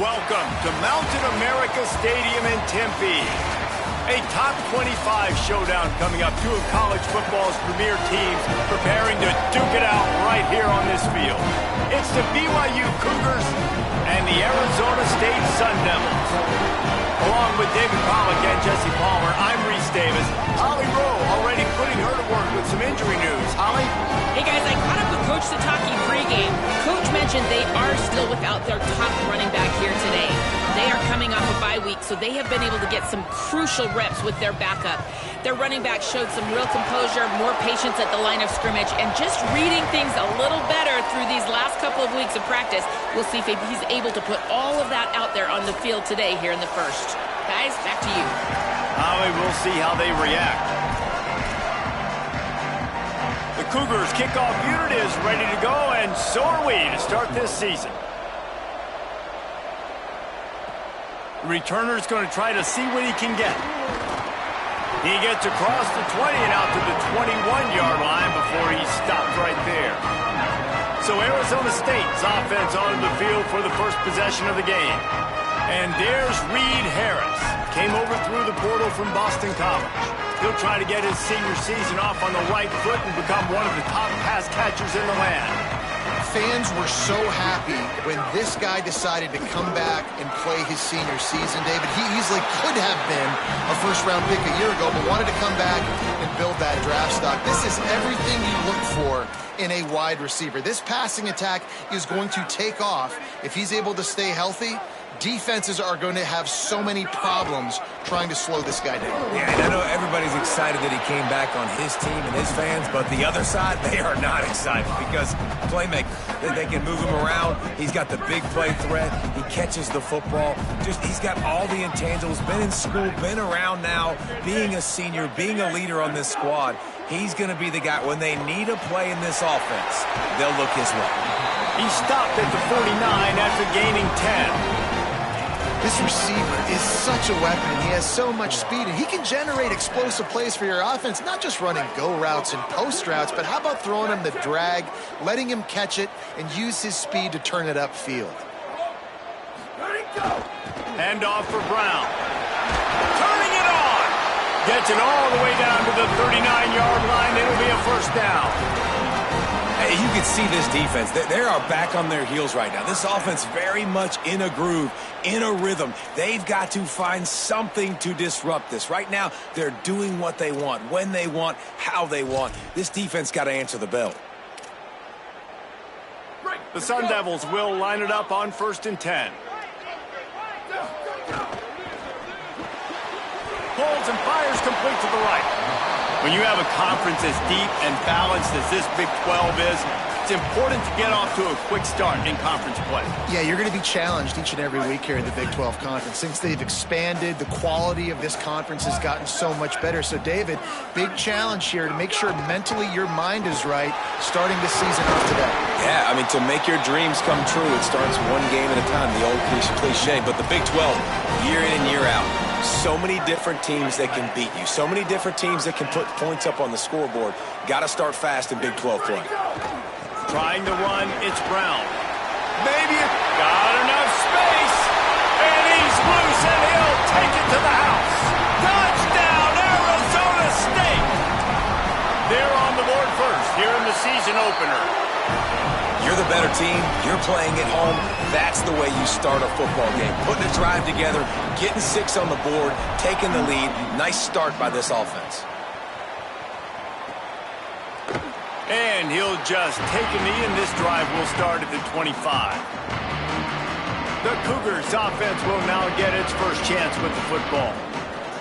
Welcome to Mountain America Stadium in Tempe. A top 25 showdown coming up. Two of college football's premier teams preparing to duke it out right here on this field. It's the BYU Cougars and the Arizona State Sun Devils. Along with David Pollack and Jesse Palmer, I'm Reese Davis. Holly Rowe already putting her to work with some injury news. Holly? Hey guys, I caught up with Coach Sataki pregame. Coach mentioned they are still without their top running back here today. They are coming off a bye week, so they have been able to get some crucial reps with their backup. Their running back showed some real composure, more patience at the line of scrimmage, and just reading things a little better through these last couple of weeks of practice. We'll see if he's able to put all of that out there on the field today here in the first. Guys, back to you. Holly, we'll see how they react. The Cougars kickoff unit is ready to go, and so are we to start this season. The returner's going to try to see what he can get. He gets across the 20 and out to the 21-yard line before he stopped right there. So Arizona State's offense onto the field for the first possession of the game. And there's Reed Harris. Came over through the portal from Boston College. He'll try to get his senior season off on the right foot and become one of the top pass catchers in the land. Fans were so happy when this guy decided to come back and play his senior season, David. He easily could have been a first-round pick a year ago, but wanted to come back and build that draft stock. This is everything you look for in a wide receiver. This passing attack is going to take off. If he's able to stay healthy, defenses are going to have so many problems trying to slow this guy down. Yeah, and I know everybody's excited that he came back on his team and his fans, but the other side, they are not excited because playmaker, they can move him around. He's got the big play threat. He catches the football. He's got all the intangibles, been in school, been around now, being a senior, being a leader on this squad. He's going to be the guy. When they need a play in this offense, they'll look his way. He stopped at the 49 after gaining 10. This receiver is such a weapon. He has so much speed, and he can generate explosive plays for your offense, not just running go routes and post routes, but how about throwing him the drag, letting him catch it, and use his speed to turn it upfield. Hand off for Brown. Turning it on. Gets it all the way down to the 39-yard line. It'll be a first down. You can see this defense. They are back on their heels right now. This offense very much in a groove, in a rhythm. They've got to find something to disrupt this. Right now, they're doing what they want, when they want, how they want. This defense got to answer the bell. The Sun Devils will line it up on 1st and 10. Pulls and fires complete to the right. When you have a conference as deep and balanced as this Big 12 is, it's important to get off to a quick start in conference play. Yeah, you're going to be challenged each and every week here in the Big 12 Conference. Since they've expanded, the quality of this conference has gotten so much better. So, David, big challenge here to make sure mentally your mind is right starting this season off today. Yeah, I mean, to make your dreams come true, it starts one game at a time, the old cliche. But the Big 12, year in and year out, so many different teams that can beat you. So many different teams that can put points up on the scoreboard. Got to start fast in Big 12 play. Trying to run, it's Brown. Maybe it got enough space. And he's loose, and he'll take it to the house. Touchdown, Arizona State. They're on the board first here in the season opener. You're the better team. You're playing at home. That's the way you start a football game. Putting a drive together, getting 6 on the board, taking the lead. Nice start by this offense. And he'll just take a knee, and this drive will start at the 25. The Cougars offense will now get its first chance with the football.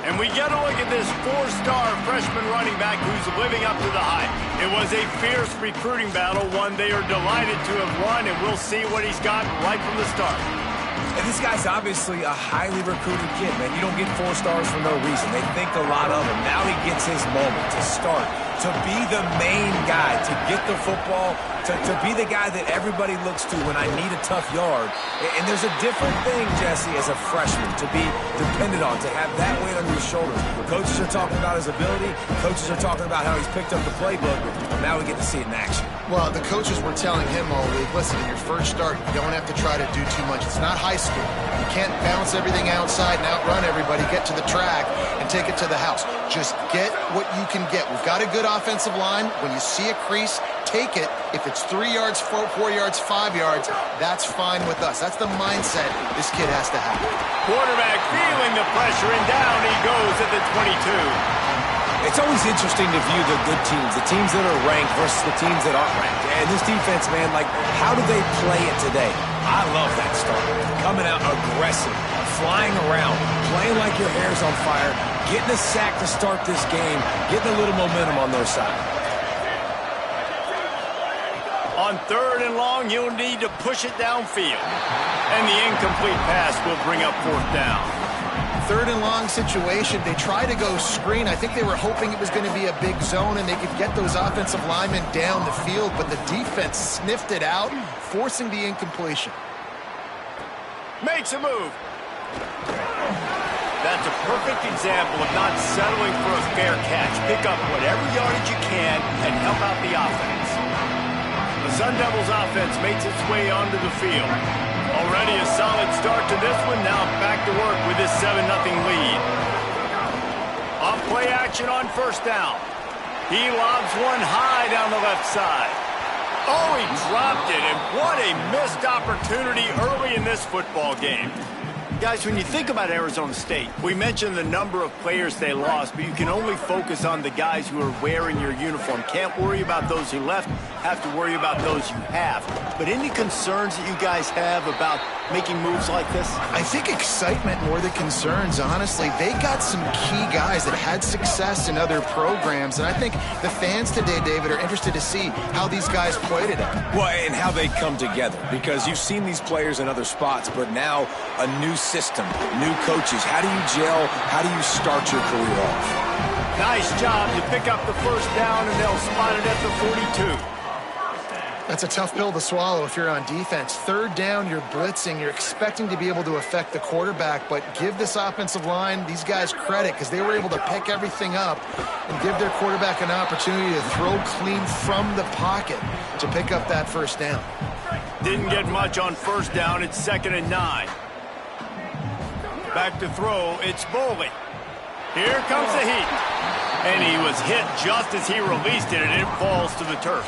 And we get a look at this 4-star freshman running back who's living up to the hype. It was a fierce recruiting battle, one they are delighted to have won, and we'll see what he's got right from the start. And this guy's obviously a highly recruited kid, man. You don't get 4 stars for no reason. They think a lot of him. Now he gets his moment to start, to be the main guy, to get the football, to be the guy that everybody looks to when I need a tough yard. And there's a different thing, Jesse, as a freshman, to be depended on, to have that weight on your shoulders. Coaches are talking about his ability. Coaches are talking about how he's picked up the playbook. Now we get to see it in action. Well, the coaches were telling him all week, listen, in your first start, you don't have to try to do too much. It's not high school. You can't bounce everything outside and outrun everybody, get to the track, and take it to the house. Just get what you can get. We've got a good offensive line. When you see a crease, take it. If it's 3 yards, 4 yards, 5 yards, that's fine with us. That's the mindset this kid has to have. Quarterback feeling the pressure, and down he goes at the 22. It's always interesting to view the good teams, the teams that are ranked versus the teams that aren't ranked. And this defense, man, like, how do they play it today? I love that start. Coming out aggressive, flying around, playing like your hair's on fire, getting a sack to start this game, getting a little momentum on their side. On 3rd and long, you'll need to push it downfield. And the incomplete pass will bring up 4th down. 3rd and long situation. They try to go screen. I think they were hoping it was going to be a big zone and they could get those offensive linemen down the field, but the defense sniffed it out, forcing the incompletion. Makes a move. That's a perfect example of not settling for a fair catch. Pick up whatever yardage you can and help out the offense. The Sun Devils offense makes its way onto the field. Already a solid start to this one. Now back to work with this 7-0 lead. Off play action on 1st down. He lobs one high down the left side. Oh, he dropped it, and what a missed opportunity early in this football game. Guys, when you think about Arizona State, we mentioned the number of players they lost, but you can only focus on the guys who are wearing your uniform. Can't worry about those who left, have to worry about those you have. But any concerns that you guys have about making moves like this? I think excitement more than concerns, honestly. They got some key guys that had success in other programs, and I think the fans today, David, are interested to see how these guys play today. Well, and how they come together, because you've seen these players in other spots, but now a new system, new coaches. How do you gel? How do you start your career off? Nice job to pick up the 1st down, and they'll spot it at the 42. That's a tough pill to swallow if you're on defense. 3rd down, you're blitzing. You're expecting to be able to affect the quarterback, but give this offensive line, these guys, credit because they were able to pick everything up and give their quarterback an opportunity to throw clean from the pocket to pick up that 1st down. Didn't get much on 1st down. It's 2nd and 9. Back to throw. It's Boley. Here comes the heat. And he was hit just as he released it, and it falls to the turf.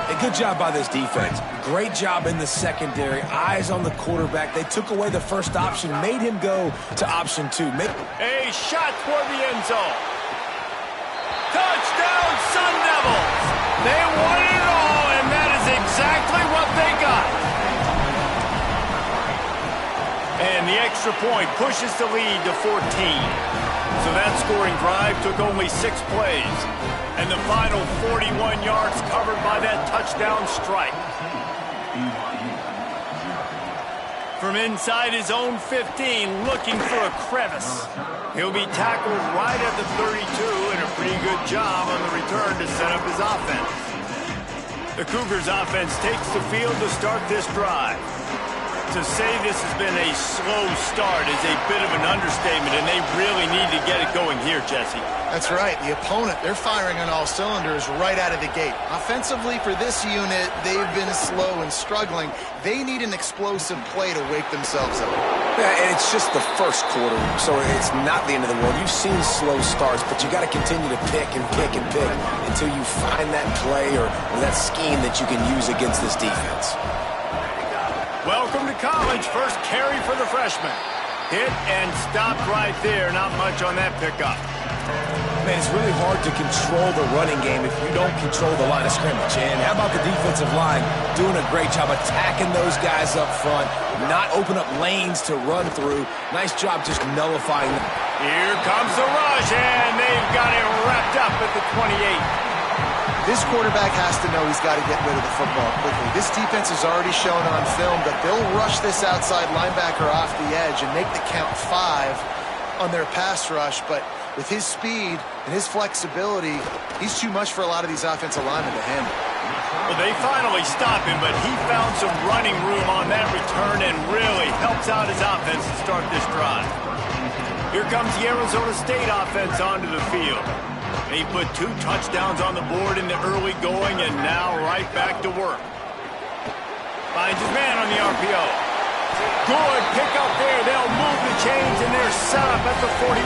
A good job by this defense. Great job in the secondary. Eyes on the quarterback. They took away the first option, made him go to option 2. A shot toward the end zone. Touchdown, Sun Devils. They wanted it all, and that is exactly what they got. And the extra point pushes the lead to 14. So that scoring drive took only 6 plays. And the final 41 yards covered by that touchdown strike. From inside his own 15, looking for a crevice. He'll be tackled right at the 32, and a pretty good job on the return to set up his offense. The Cougars offense takes the field to start this drive. To say this has been a slow start is a bit of an understatement, and they really need to get it going here, Jesse. That's right. The opponent, they're firing on all cylinders right out of the gate. Offensively, for this unit, they've been slow and struggling. They need an explosive play to wake themselves up. Yeah, and it's just the first quarter, so it's not the end of the world. You've seen slow starts, but you got to continue to pick and pick and pick until you find that play or that scheme that you can use against this defense. Welcome to college. First carry for the freshman. Hit and stopped right there. Not much on that pickup. Man, it's really hard to control the running game if you don't control the line of scrimmage. And how about the defensive line doing a great job attacking those guys up front, not open up lanes to run through. Nice job just nullifying them. Here comes the rush, and they've got it wrapped up at the 28. This quarterback has to know he's got to get rid of the football quickly. This defense has already shown on film that they'll rush this outside linebacker off the edge and make the count 5 on their pass rush, but with his speed and his flexibility, he's too much for a lot of these offensive linemen to handle. Well, they finally stop him, but he found some running room on that return and really helps out his offense to start this drive. Here comes the Arizona State offense onto the field. He put 2 touchdowns on the board in the early going and now right back to work. Finds his man on the RPO. Good pick up there. They'll move the chains and they're set up at the 41.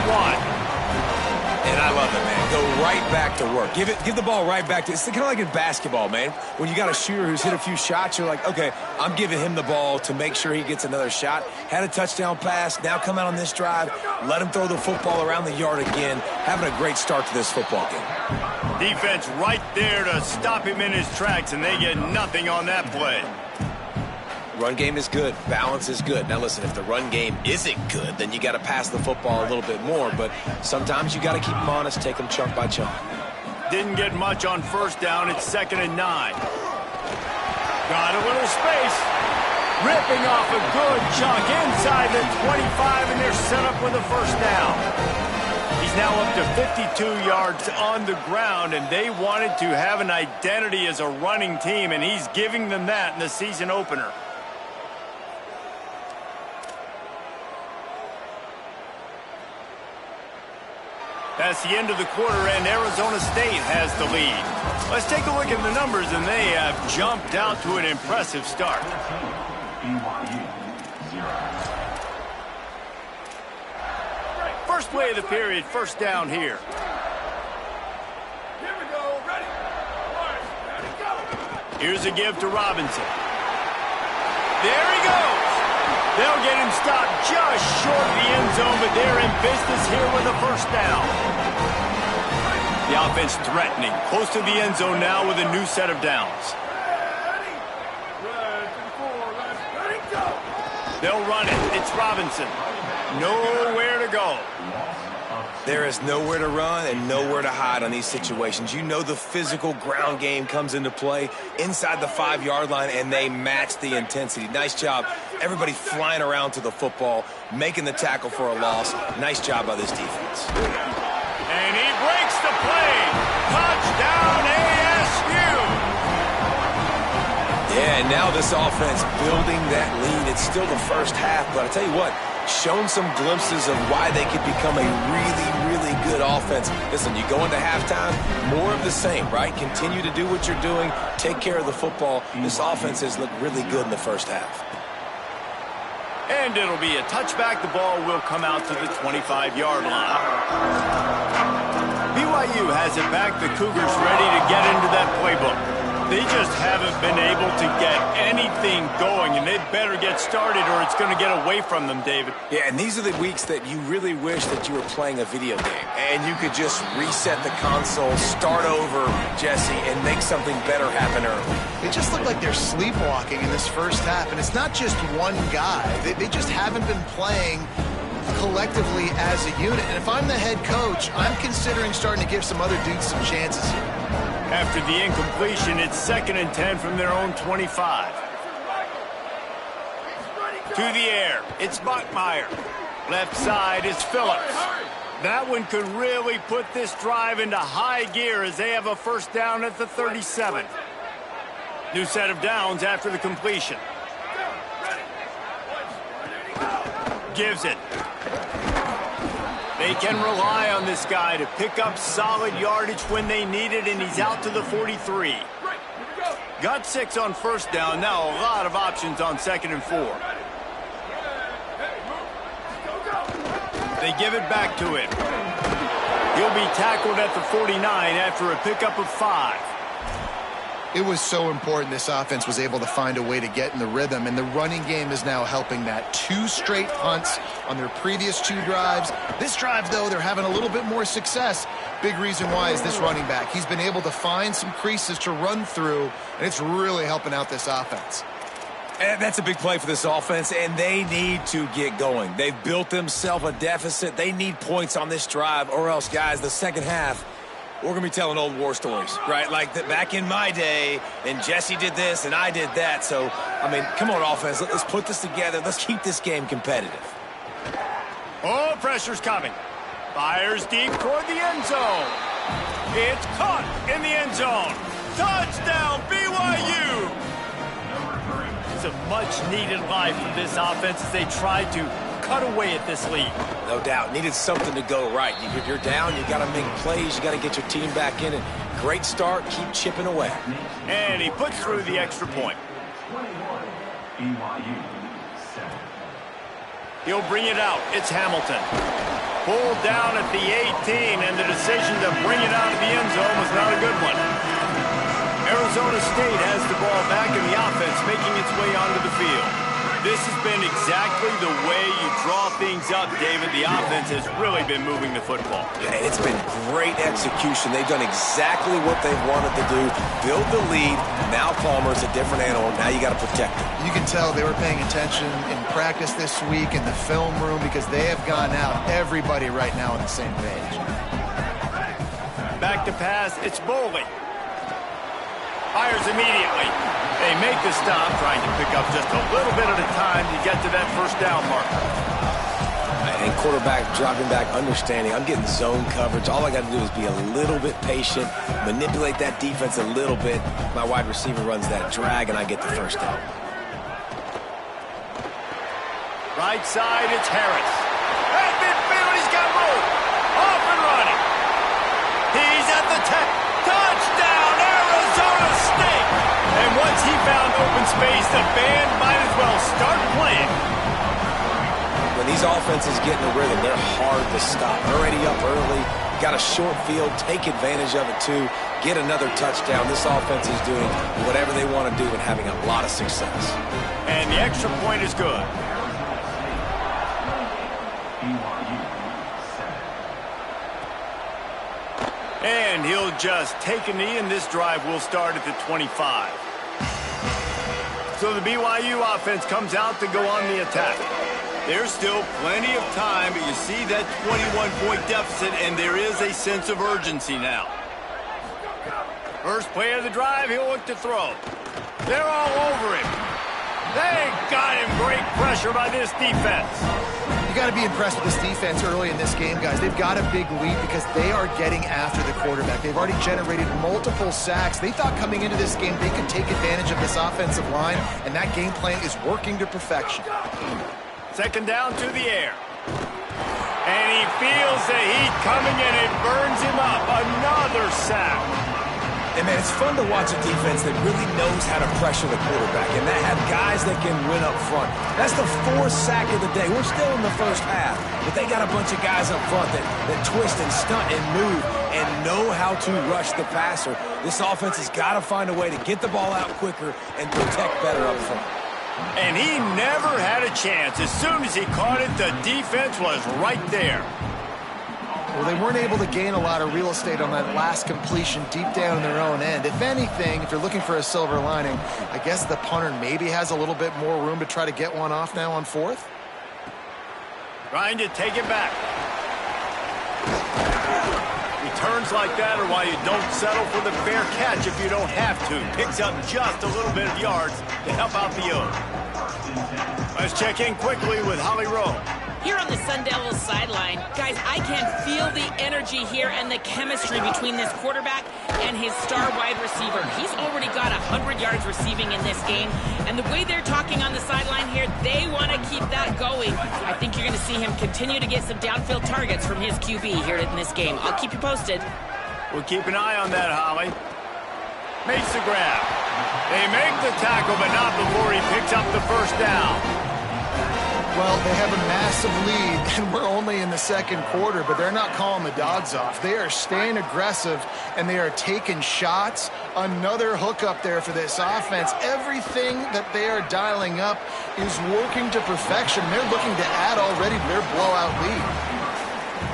And I love it, man. Go right back to work. Give the ball right back to. It's kind of like in basketball, man. When you got a shooter who's hit a few shots, you're like, okay, I'm giving him the ball to make sure he gets another shot. Had a touchdown pass. Now come out on this drive. Let him throw the football around the yard again. Having a great start to this football game. Defense right there to stop him in his tracks, and they get nothing on that play. Run game is good. Balance is good. Now, listen, if the run game isn't good, then you got to pass the football a little bit more. But sometimes you got to keep them honest, take them chunk by chunk. Didn't get much on first down. It's 2nd and 9. Got a little space. Ripping off a good chunk inside the 25, and they're set up with a first down. He's now up to 52 yards on the ground, and they wanted to have an identity as a running team, and he's giving them that in the season opener. That's the end of the quarter, and Arizona State has the lead. Let's take a look at the numbers, and they have jumped out to an impressive start. First play of the period, first down here. Here's a give to Robinson. There he goes. They'll get him stopped just short of the end zone, but they're in business here with a first down. The offense threatening, close to the end zone now with a new set of downs. They'll run it. It's Robinson. Nowhere to go. There is nowhere to run and nowhere to hide on these situations. You know the physical ground game comes into play inside the 5-yard line, and they match the intensity. Nice job. Everybody flying around to the football, making the tackle for a loss. Nice job by this defense. And he breaks the play. Touchdown, ASU. Yeah, and now this offense building that lead. It's still the first half, but I tell you what, shown some glimpses of why they could become a really, really good offense. Listen, you go into halftime, more of the same, right? Continue to do what you're doing, take care of the football. This offense has looked really good in the first half. And it'll be a touchback. The ball will come out to the 25-yard line. BYU has it back. The Cougars ready to get into that playbook. They just haven't been able to get anything going, and they better get started or it's going to get away from them, David. Yeah, and these are the weeks that you really wish that you were playing a video game and you could just reset the console, start over, Jesse, and make something better happen early. They just look like they're sleepwalking in this first half, and it's not just one guy. They just haven't been playing collectively as a unit. And if I'm the head coach, I'm considering starting to give some other dudes some chances here. After the incompletion, it's 2nd and 10 from their own 25. To the air, it's Bachmeier. Left side is Phillips. That one could really put this drive into high gear as they have a first down at the 37. New set of downs after the completion. Gives it. They can rely on this guy to pick up solid yardage when they need it, and he's out to the 43. Got 6 on first down. Now a lot of options on 2nd and 4. They give it back to him. He'll be tackled at the 49 after a pickup of 5. It was so important this offense was able to find a way to get in the rhythm, and the running game is now helping that. 2 straight punts on their previous 2 drives. This drive, though, they're having a little bit more success. Big reason why is this running back. He's been able to find some creases to run through, and it's really helping out this offense. And that's a big play for this offense, and they need to get going. They've built themselves a deficit. They need points on this drive, or else, guys, the second half, we're going to be telling old war stories, right? Like back in my day, and Jesse did this, and I did that. So, I mean, come on, offense. Let's put this together. Let's keep this game competitive. Oh, pressure's coming. Fires deep toward the end zone. It's caught in the end zone. Touchdown, BYU! It's a much-needed life for this offense as they try to cut away at this lead. No doubt. Needed something to go right. You're down, you got to make plays, you got to get your team back in it. Great start, keep chipping away. And he puts through the extra point. He'll bring it out. It's Hamilton. Pulled down at the 18, and the decision to bring it out of the end zone was not a good one. Arizona State has the ball back in the offense, making its way onto the field. This has been exactly the way you draw things up, David. The offense has really been moving the football. Yeah, it's been great execution. They've done exactly what they wanted to do. Build the lead. Now Palmer's a different animal. Now you got to protect him. You can tell they were paying attention in practice this week in the film room because they have gone out. Everybody right now on the same page. Back to pass. It's Boley. Fires immediately. They make the stop, trying to pick up just a little bit at a time to get to that first down marker. And quarterback dropping back, understanding I'm getting zone coverage. All I got to do is be a little bit patient, manipulate that defense a little bit. My wide receiver runs that drag, and I get the first down. Right side, it's Harris. At midfield, he's got room. Off and running. He's at the 10. Touchdown, Arizona State! And once he found open space, the band might as well start playing. When these offenses get in a rhythm, they're hard to stop. Already up early, got a short field, take advantage of it too, get another touchdown. This offense is doing whatever they want to do and having a lot of success. And the extra point is good. And he'll just take a knee, and this drive will start at the 25. So the BYU offense comes out to go on the attack. There's still plenty of time, but you see that 21-point deficit, and there is a sense of urgency now. First play of the drive, he'll look to throw. They're all over him. They got him. Great pressure by this defense. You got to be impressed with this defense early in this game, guys. They've got a big lead because they are getting after the quarterback. They've already generated multiple sacks. They thought coming into this game they could take advantage of this offensive line, and that game plan is working to perfection. Second down to the air. And he feels the heat coming, and it burns him up. Another sack. And, man, it's fun to watch a defense that really knows how to pressure the quarterback and that have guys that can win up front. That's the fourth sack of the day. We're still in the first half, but they got a bunch of guys up front that twist and stunt and move and know how to rush the passer. This offense has got to find a way to get the ball out quicker and protect better up front. And he never had a chance. As soon as he caught it, the defense was right there. Well, they weren't able to gain a lot of real estate on that last completion deep down in their own end. If anything, if you're looking for a silver lining, I guess the punter maybe has a little bit more room to try to get one off now on fourth. Trying to take it back. Returns like that are why you don't settle for the fair catch if you don't have to. Picks up just a little bit of yards to help out the O. Let's check in quickly with Holly Rowe. Here on the Sun Devils sideline, guys, I can feel the energy here and the chemistry between this quarterback and his star wide receiver. He's already got 100 yards receiving in this game, and the way they're talking on the sideline here, they want to keep that going. I think you're going to see him continue to get some downfield targets from his QB here in this game. I'll keep you posted. We'll keep an eye on that, Holly. Makes the grab. They make the tackle, but not before he picks up the first down. Well, they have a massive lead, and we're only in the second quarter, but they're not calling the dogs off. They are staying aggressive, and they are taking shots. Another hookup there for this offense. Everything that they are dialing up is working to perfection. They're looking to add already to their blowout lead.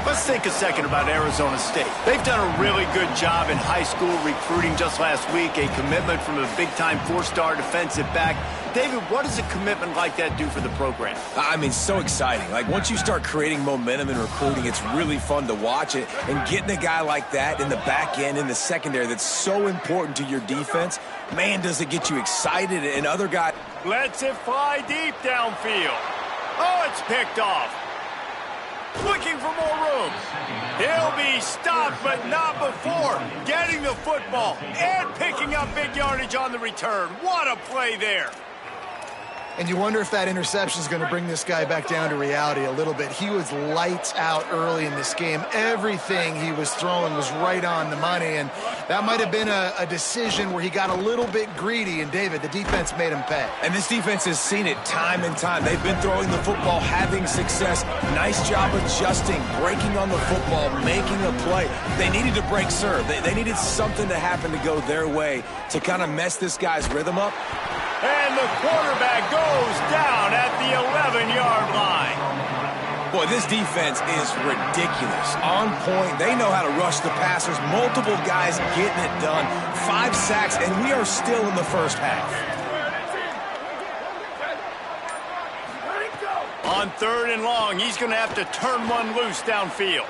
Let's think a second about Arizona State. They've done a really good job in high school recruiting just last week, a commitment from a big-time four-star defensive back. David, what does a commitment like that do for the program? I mean, so exciting. Like, once you start creating momentum in recruiting, it's really fun to watch it. And getting a guy like that in the back end, in the secondary, that's so important to your defense, man, does it get you excited. And other guys... Lets it fly deep downfield. Oh, it's picked off. looking for more room. He'll be stopped, but not before getting the football and picking up big yardage on the return. What a play there. And you wonder if that interception is going to bring this guy back down to reality a little bit. He was lights out early in this game. Everything he was throwing was right on the money, and that might have been a decision where he got a little bit greedy, and David, the defense made him pay. And this defense has seen it time and time. They've been throwing the football, having success. Nice job adjusting, breaking on the football, making a play. They needed to break serve. They needed something to happen to go their way to kind of mess this guy's rhythm up. And the quarterback goes down at the 11-yard line. Boy, this defense is ridiculous. On point. They know how to rush the passers. Multiple guys getting it done. 5 sacks, and we are still in the first half. On 3rd and long, he's going to have to turn one loose downfield.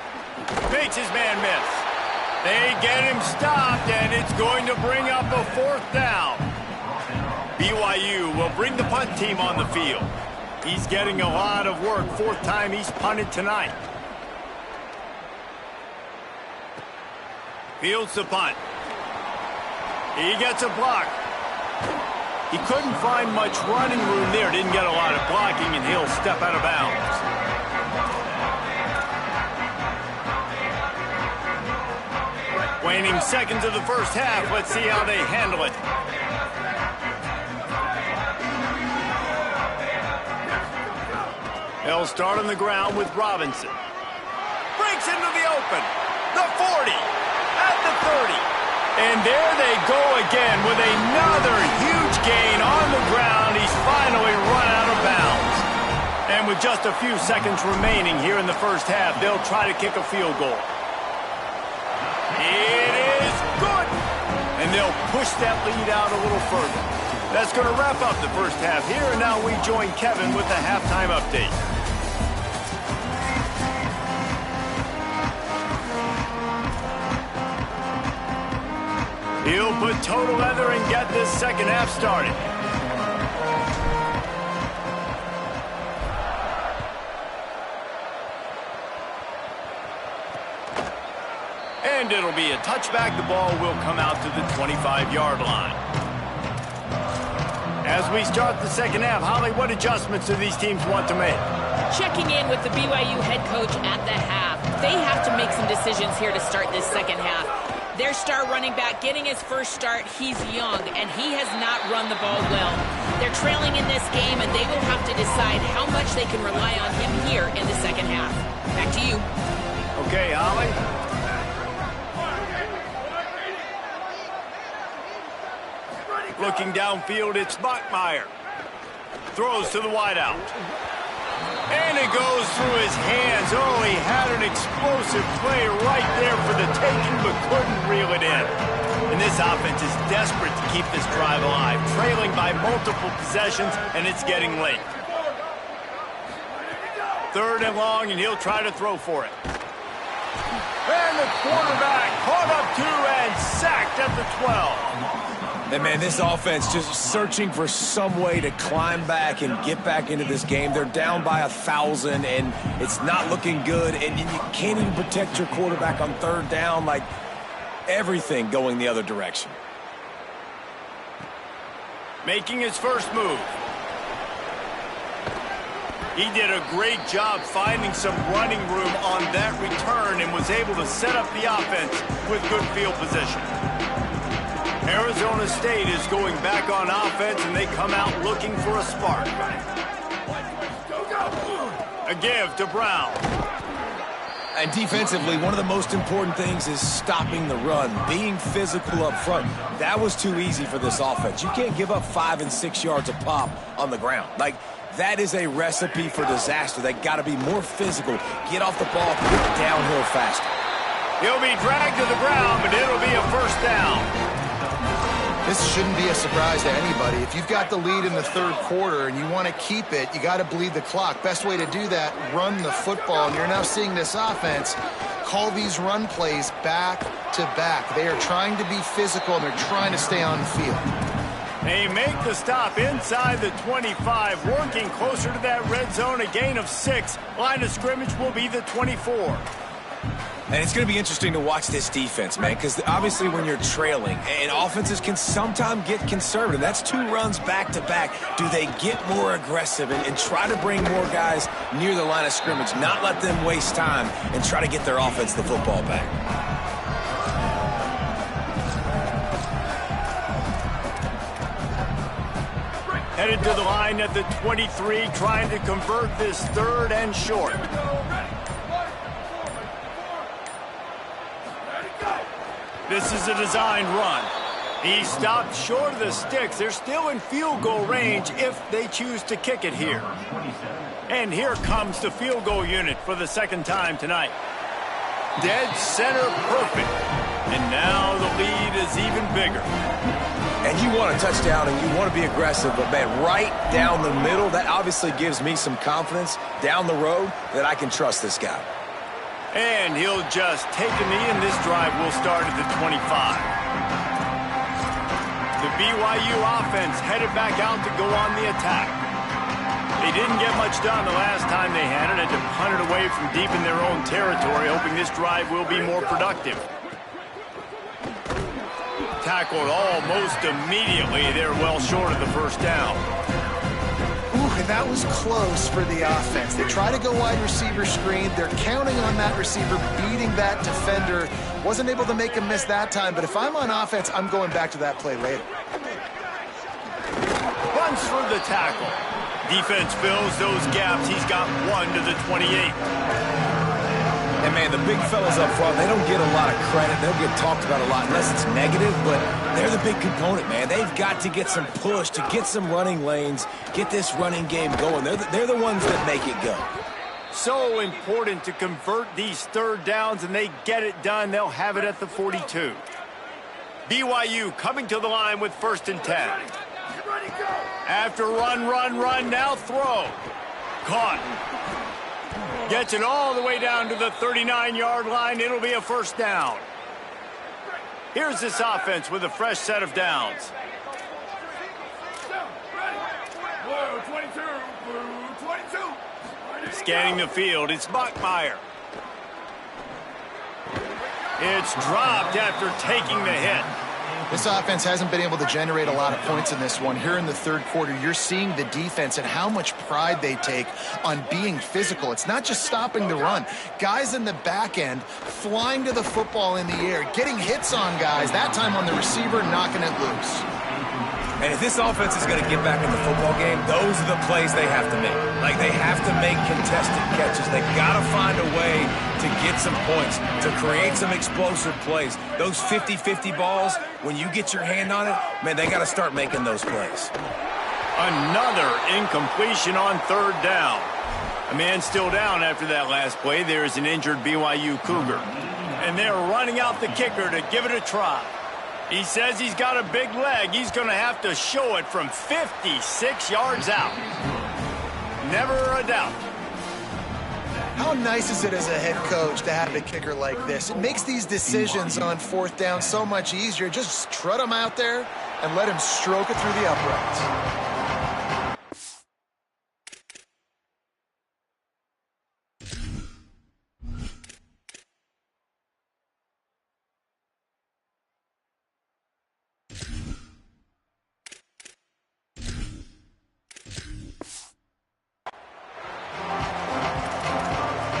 Makes his man miss. They get him stopped, and it's going to bring up a 4th down. BYU will bring the punt team on the field. He's getting a lot of work. 4th time he's punted tonight. Fields the punt. He gets a block. He couldn't find much running room there. Didn't get a lot of blocking, and he'll step out of bounds. Waning seconds of the first half. Let's see how they handle it. They'll start on the ground with Robinson. Breaks into the open. The 40. At the 30. And there they go again with another huge gain on the ground. He's finally run out of bounds. And with just a few seconds remaining here in the first half, they'll try to kick a field goal. It is good. And they'll push that lead out a little further. That's going to wrap up the first half here. And now we join Kevin with the halftime update. He'll put total leather and get this second half started. And it'll be a touchback. The ball will come out to the 25-yard line. As we start the second half, Holly, what adjustments do these teams want to make? Checking in with the BYU head coach at the half. They have to make some decisions here to start this second half. Their star running back getting his first start, he's young, and he has not run the ball well. They're trailing in this game, and they will have to decide how much they can rely on him here in the second half. Back to you. Okay, Holly. Looking downfield, it's Bachmeier. Throws to the wideout. And it goes through his hands. Oh, he had an explosive play right there for the taking, but couldn't reel it in. And this offense is desperate to keep this drive alive, trailing by multiple possessions, and it's getting late. 3rd and long, and he'll try to throw for it. And the quarterback caught up to and sacked at the 12. And, man, this offense just searching for some way to climb back and get back into this game. They're down by 1,000, and it's not looking good. And you can't even protect your quarterback on 3rd down. Like, everything going the other direction. Making his first move. He did a great job finding some running room on that return and was able to set up the offense with good field position. Arizona State is going back on offense, and they come out looking for a spark. A give to Brown. And defensively, one of the most important things is stopping the run, being physical up front. That was too easy for this offense. You can't give up 5 and 6 yards a pop on the ground. Like, that is a recipe for disaster. They got to be more physical, get off the ball, get downhill faster. He'll be dragged to the ground, but it'll be a first down. This shouldn't be a surprise to anybody. If you've got the lead in the 3rd quarter and you want to keep it, you got to bleed the clock. Best way to do that, run the football. And you're now seeing this offense call these run plays back to back. They are trying to be physical, and they're trying to stay on the field. They make the stop inside the 25, working closer to that red zone, a gain of 6. Line of scrimmage will be the 24. And it's going to be interesting to watch this defense, man, because obviously when you're trailing, and offenses can sometimes get conservative. That's 2 runs back-to-back. Do they get more aggressive and try to bring more guys near the line of scrimmage, not let them waste time, and try to get their offense the football back? Headed to the line at the 23, trying to convert this 3rd and short. This is a designed run. He stopped short of the sticks. They're still in field goal range if they choose to kick it here. And here comes the field goal unit for the 2nd time tonight. Dead center perfect. And now the lead is even bigger. And you want a touchdown and you want to be aggressive, but, man, right down the middle, that obviously gives me some confidence down the road that I can trust this guy. And he'll just take a knee, and this drive will start at the 25. The BYU offense headed back out to go on the attack. They didn't get much done the last time they had it, had to punt it away from deep in their own territory, hoping this drive will be more productive. Tackled almost immediately. They're well short of the 1st down. Ooh, and that was close for the offense. They try to go wide receiver screen. They're counting on that receiver beating that defender. Wasn't able to make him miss that time, but if I'm on offense, I'm going back to that play later. Runs for the tackle. Defense fills those gaps. He's got 1 to the 28. And, man, the big fellas up front, they don't get a lot of credit. They'll get talked about a lot unless it's negative, but they're the big component, man. They've got to get some push, to get some running lanes, get this running game going. They're the ones that make it go. So important to convert these 3rd downs, and they get it done. They'll have it at the 42. BYU coming to the line with 1st and 10. After run, now throw. Caught. Gets it all the way down to the 39-yard line. It'll be a 1st down. Here's this offense with a fresh set of downs. Scanning the field, it's Bachmeier. It's dropped after taking the hit. This offense hasn't been able to generate a lot of points in this one. Here in the 3rd quarter, you're seeing the defense and how much pride they take on being physical. It's not just stopping the run. Guys in the back end flying to the football in the air, getting hits on guys, that time on the receiver, knocking it loose. And if this offense is going to get back in the football game, those are the plays they have to make. Like, they have to make contested catches. They've got to find a way to get some points, to create some explosive plays. Those 50-50 balls, when you get your hand on it, man, they got to start making those plays. Another incompletion on 3rd down. A man still down after that last play. There is an injured BYU Cougar. And they're running out the kicker to give it a try. He says he's got a big leg. He's going to have to show it from 56 yards out. Never a doubt. How nice is it as a head coach to have a kicker like this? It makes these decisions on 4th down so much easier. Just trot him out there and let him stroke it through the uprights.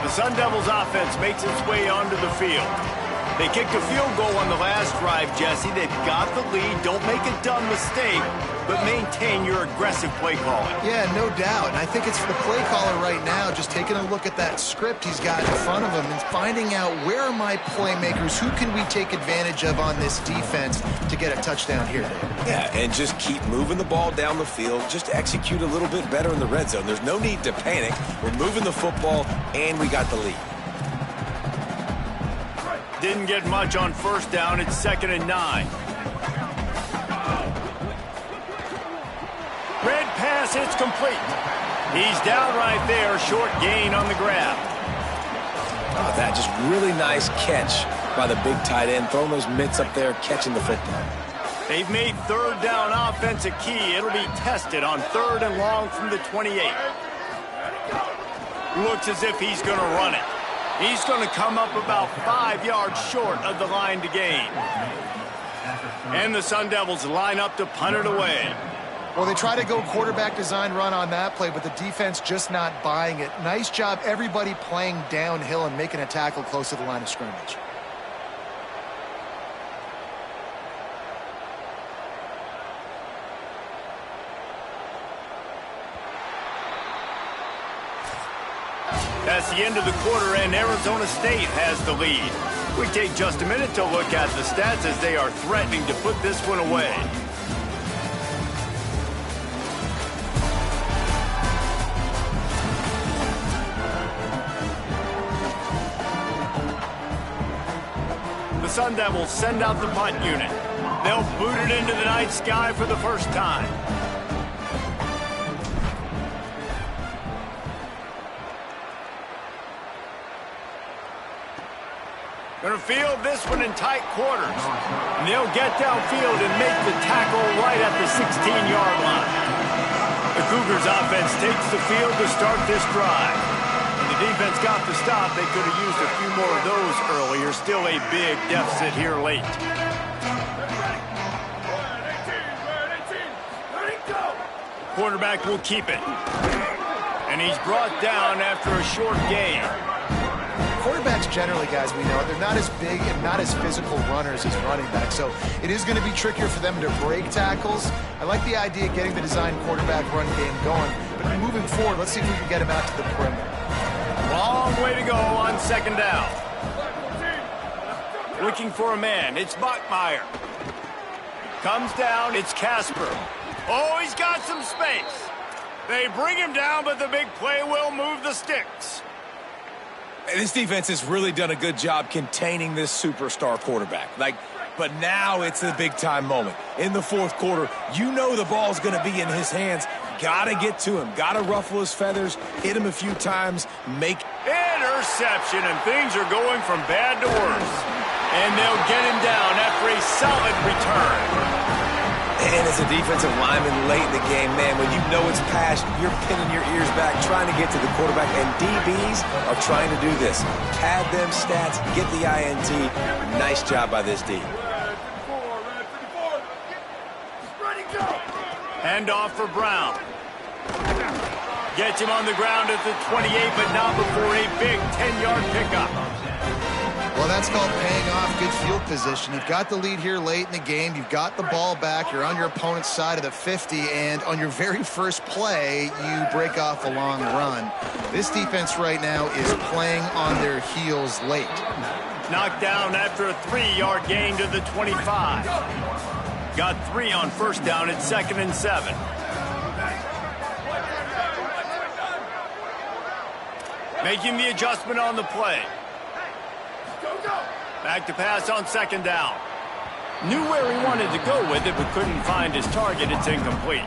Sun Devils offense makes its way onto the field. They kicked a field goal on the last drive, Jesse. They've got the lead. Don't make a dumb mistake, but maintain your aggressive play calling. Yeah, no doubt. And I think it's the play caller right now just taking a look at that script he's got in front of him and finding out where are my playmakers, who can we take advantage of on this defense to get a touchdown here. Yeah, and just keep moving the ball down the field. Just execute a little bit better in the red zone. There's no need to panic. We're moving the football, and we got the lead. Didn't get much on 1st down. It's 2nd and 9. Red pass, it's complete. He's down right there, short gain on the grab. Oh, that just really nice catch by the big tight end, throwing those mitts up there, catching the football. They've made third down offense a key. It'll be tested on 3rd and long from the 28. Looks as if he's going to run it. He's going to come up about 5 yards short of the line to gain. And the Sun Devils line up to punt it away. Well, they try to go quarterback design run on that play, but the defense just not buying it. Nice job, everybody playing downhill and making a tackle close to the line of scrimmage. That's the end of the quarter, and Arizona State has the lead. We take just a minute to look at the stats as they are threatening to put this one away. The Sun Devils send out the punt unit. They'll boot it into the night sky for the first time. Going to field this one in tight quarters. And they'll get downfield and make the tackle right at the 16-yard line. The Cougars offense takes the field to start this drive. When the defense got the stop, they could have used a few more of those earlier. Still a big deficit here late. Quarterback will keep it. And he's brought down after a short gain. Quarterbacks generally, guys, we know, they're not as big and not as physical runners as running backs, so it is going to be trickier for them to break tackles. I like the idea of getting the design quarterback run game going, but moving forward, let's see if we can get him out to the perimeter. Long way to go on 2nd down. Looking for a man, it's Bachmeier. Comes down, it's Casper. Oh, he's got some space. They bring him down, but the big play will move the sticks. This defense has really done a good job containing this superstar quarterback. But now it's a big-time moment. In the 4th quarter, you know the ball's going to be in his hands. Got to get to him. Got to ruffle his feathers, hit him a few times, make... Interception, and things are going from bad to worse. And they'll get him down after a solid return. And as a defensive lineman late in the game, man, when you know it's past, you're pinning your ears back, trying to get to the quarterback, and DBs are trying to do this. Pad them stats, get the INT. Nice job by this D. Hand off for Brown. Gets him on the ground at the 28, but not before a big 10-yard pickup. Well, that's called paying off good field position. You've got the lead here late in the game. You've got the ball back. You're on your opponent's side of the 50, and on your very first play, you break off a long run. This defense right now is playing on their heels late. Knocked down after a 3-yard gain to the 25. Got 3 on 1st down at 2nd and 7. Making the adjustment on the play. Back to pass on 2nd down. Knew where he wanted to go with it, but couldn't find his target. It's incomplete.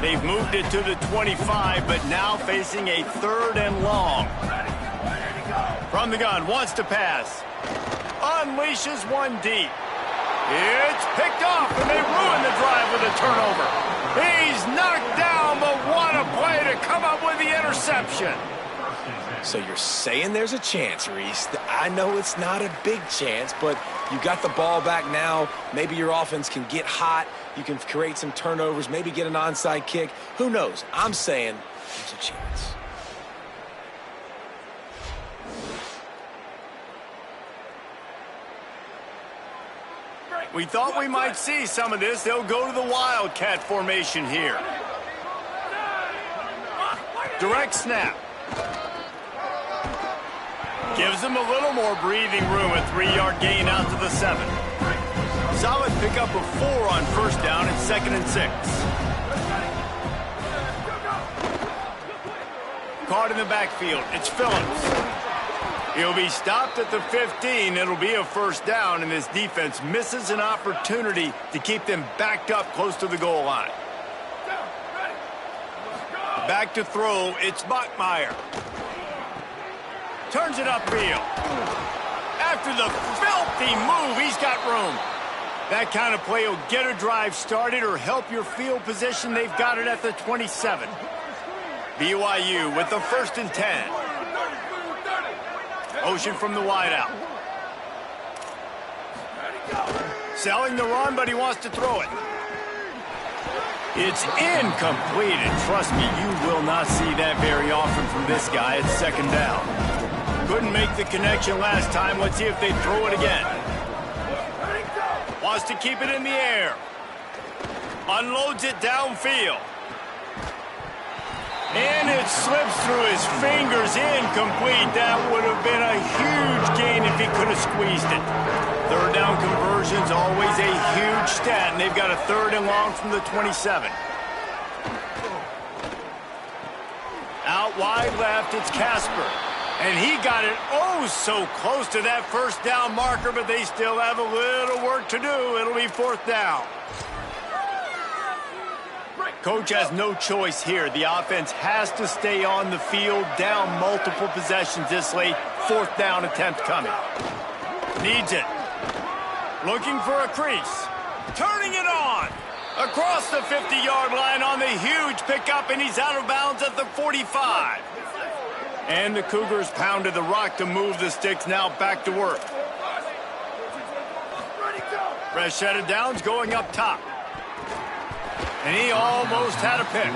They've moved it to the 25, but now facing a 3rd and long. From the gun, wants to pass. Unleashes one deep. It's picked off, and they ruin the drive with a turnover. He's knocked down, but what a play to come up with the interception. So you're saying there's a chance, Reese. I know it's not a big chance, but you got the ball back now. Maybe your offense can get hot. You can create some turnovers, maybe get an onside kick. Who knows? I'm saying there's a chance. We thought we might see some of this. They'll go to the Wildcat formation here. Direct snap. Gives them a little more breathing room. A 3-yard gain out to the 7. Solid pickup of 4 on 1st down at 2nd and 6. Caught in the backfield. It's Phillips. He'll be stopped at the 15. It'll be a 1st down, and this defense misses an opportunity to keep them backed up close to the goal line. Back to throw. It's Bachmeier. Turns it upfield. After the filthy move, he's got room. That kind of play will get a drive started or help your field position. They've got it at the 27. BYU with the 1st and 10. Motion from the wideout. Selling the run, but he wants to throw it. It's incomplete, and trust me, you will not see that very often from this guy. It's 2nd down. Couldn't make the connection last time. Let's see if they throw it again. Wants to keep it in the air. Unloads it downfield. And it slips through his fingers, incomplete. That would have been a huge gain if he could have squeezed it. 3rd down conversion's always a huge stat, and they've got a 3rd and long from the 27. Out wide left, it's Casper. And he got it oh so close to that 1st down marker, but they still have a little work to do. It'll be 4th down. Coach has no choice here. The offense has to stay on the field, down multiple possessions this late. 4th down attempt coming. Needs it. Looking for a crease. Turning it on. Across the 50-yard line on the huge pickup, and he's out of bounds at the 45. And the Cougars pounded the rock to move the sticks. Now back to work. Fresh set of downs going up top. And he almost had a pick.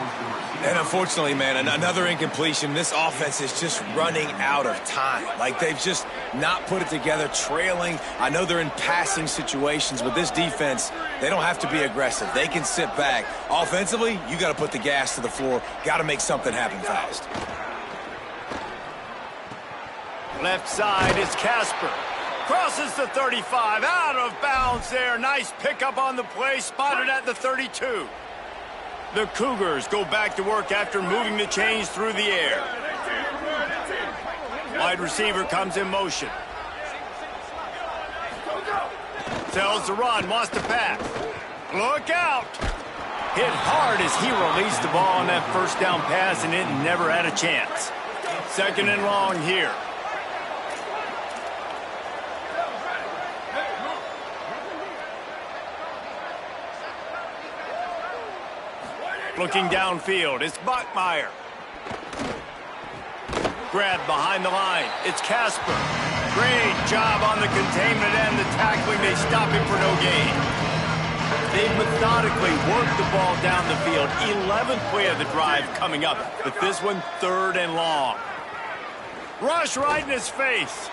And unfortunately, man, another incompletion. This offense is just running out of time. Like, they've just not put it together, trailing. I know they're in passing situations, but this defense, they don't have to be aggressive. They can sit back. Offensively, you got to put the gas to the floor. Got to make something happen fast. Left side is Casper. Crosses the 35, out of bounds there. Nice pickup on the play, spotted at the 32. The Cougars go back to work after moving the chains through the air. Wide receiver comes in motion. Tells the run, wants to pass. Look out! Hit hard as he released the ball on that 1st down pass, and it never had a chance. 2nd and long here. Looking downfield, it's Bachmeier. Grabbed behind the line, it's Casper. Great job on the containment and the tackling. They stop him for no gain. They methodically worked the ball down the field. 11th play of the drive coming up, but this one 3rd and long. Rush right in his face.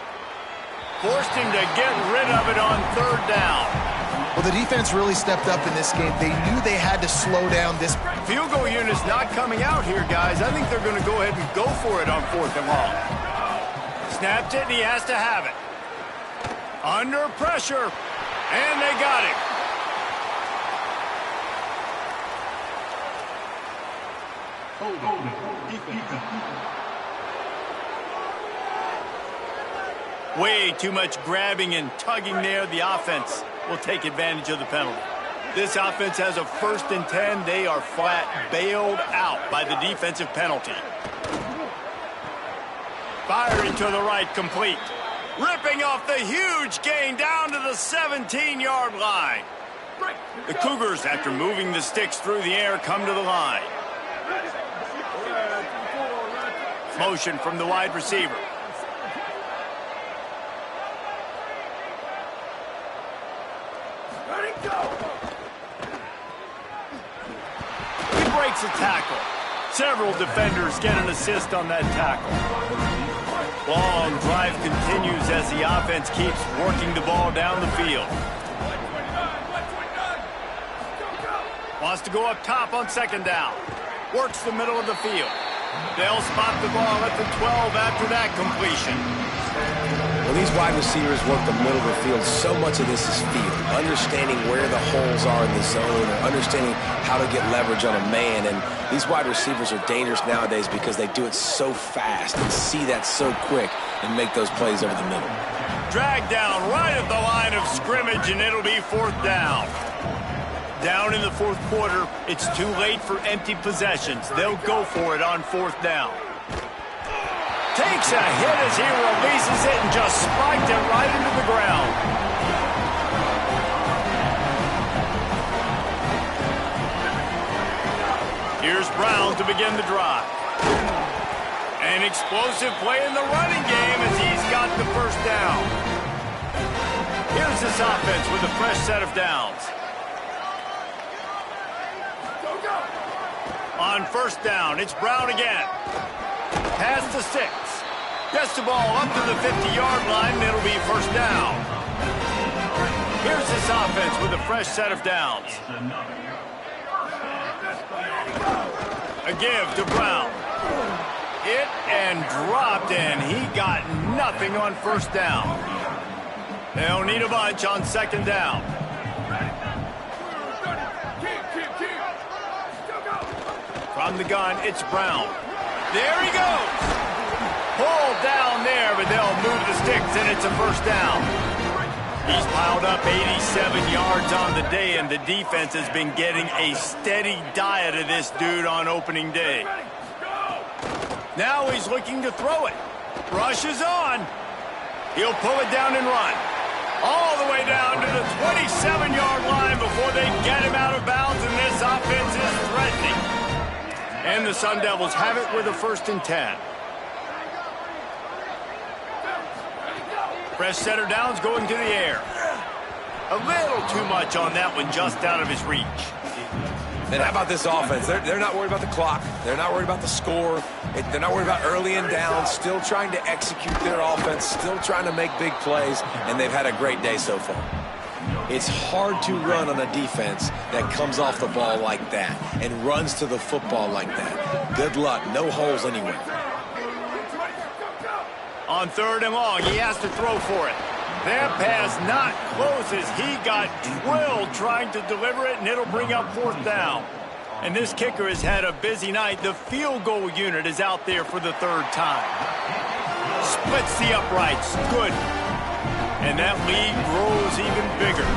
Forced him to get rid of it on 3rd down. Well, the defense really stepped up in this game. They knew they had to slow down this. Field goal unit's not coming out here, guys. I think they're going to go ahead and go for it on 4th and long. Snapped it, and he has to have it. Under pressure, and they got it. Way too much grabbing and tugging there. The offense will take advantage of the penalty. This offense has a 1st and 10. They are flat bailed out by the defensive penalty. Firing to the right, complete. Ripping off the huge gain down to the 17-yard line. The Cougars, after moving the sticks through the air, come to the line. Motion from the wide receiver. He breaks a tackle. Several defenders get an assist on that tackle. Long drive continues as the offense keeps working the ball down the field. Wants to go up top on 2nd down. Works the middle of the field. They'll spot the ball at the 12 after that completion. When these wide receivers work the middle of the field, so much of this is feel. Understanding where the holes are in the zone, or understanding how to get leverage on a man. And these wide receivers are dangerous nowadays because they do it so fast and see that so quick and make those plays over the middle. Dragged down right at the line of scrimmage, and it'll be 4th down. Down in the 4th quarter, it's too late for empty possessions. They'll go for it on 4th down. Takes a hit as he releases it and just spiked it right into the ground. Here's Brown to begin the drive. An explosive play in the running game as he's got the first down. Here's this offense with a fresh set of downs. On first down, it's Brown again. Pass to 6. Gets the ball up to the 50-yard line, and it'll be first down. Here's this offense with a fresh set of downs. A give to Brown. Hit and dropped, and he got nothing on first down. They'll need a bunch on second down. From the gun, it's Brown. There he goes. Pulled down there, but they'll move the sticks, and it's a first down. He's piled up 87 yards on the day, and the defense has been getting a steady diet of this dude on opening day. Now he's looking to throw it. Rush is on. He'll pull it down and run. All the way down to the 27-yard line before they get him out of bounds, and this offense is threatening. And the Sun Devils have it with a 1st and 10. Fresh set of downs going to the air. A little too much on that one, just out of his reach. And how about this offense? They're not worried about the clock. They're not worried about the score. They're not worried about early and down. Still trying to execute their offense. Still trying to make big plays. And they've had a great day so far. It's hard to run on a defense that comes off the ball like that and runs to the football like that. Good luck. No holes anywhere. On 3rd and long, he has to throw for it. That pass not close as he got drilled trying to deliver it, and it'll bring up 4th down. And this kicker has had a busy night. The field goal unit is out there for the 3rd time. Splits the uprights. Good. And that lead grows even bigger.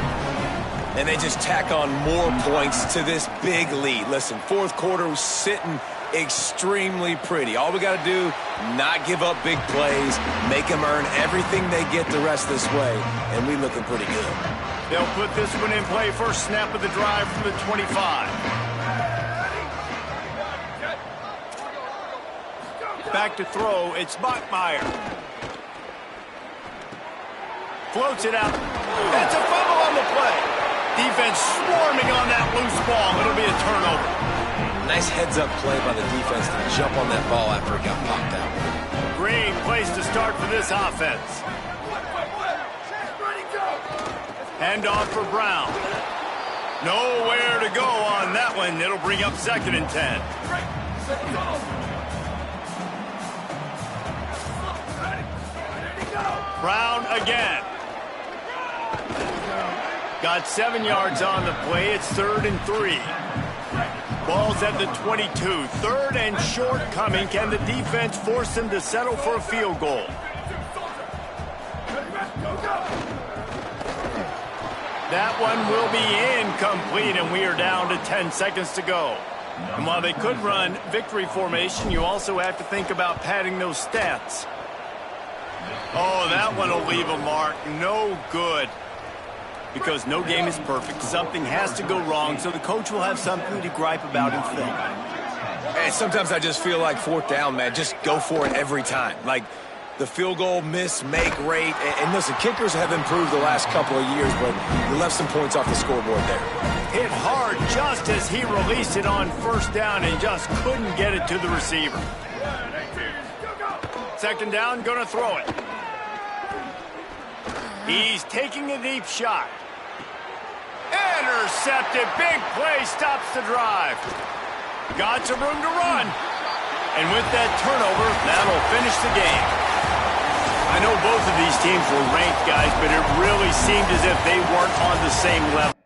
And they just tack on more points to this big lead. Listen, 4th quarter was sitting extremely pretty. All we got to do, not give up big plays, make them earn everything they get the rest this way, and we looking pretty good. They'll put this one in play. First snap of the drive from the 25. Back to throw, it's Bachmeier. Floats it out. It's a fumble on the play. Defense swarming on that loose ball. It'll be a turnover. Nice heads-up play by the defense to jump on that ball after it got popped out. Great place to start for this offense. Handoff for Brown. Nowhere to go on that one. It'll bring up 2nd and 10. Brown again. Got 7 yards on the play. It's 3rd and 3. Ball's at the 22. 3rd and short coming. Can the defense force them to settle for a field goal? That one will be incomplete, and we are down to 10 seconds to go. And while they could run victory formation, you also have to think about padding those stats. Oh, that one will leave a mark. No good. Because no game is perfect. Something has to go wrong, so the coach will have something to gripe about and think. And sometimes I just feel like 4th down, man. Just go for it every time. Like the field goal miss, make rate. And listen, kickers have improved the last couple of years, but you left some points off the scoreboard there. Hit hard just as he released it on 1st down and just couldn't get it to the receiver. 2nd down, gonna throw it. He's taking a deep shot. Intercepted. Big play stops the drive. Got some room to run. And with that turnover, that'll finish the game. I know both of these teams were ranked, guys, but it really seemed as if they weren't on the same level.